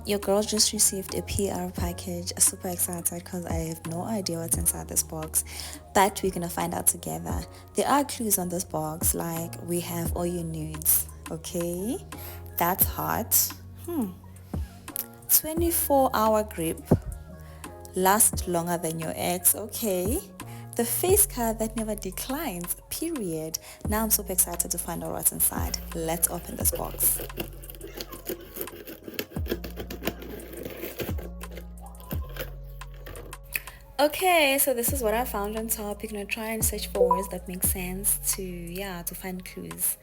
Your girl just received a PR package. Super excited because I have no idea what's inside this box, but we're gonna find out together. There are clues on this box, like we have all your nudes. Okay, that's hot. 24-hour grip, last longer than your ex. Okay, the face card that never declines. Period. Now I'm super excited to find out what's inside. Let's open this box. Okay, so this is what I found on top. You're gonna try and search for words that make sense to find clues.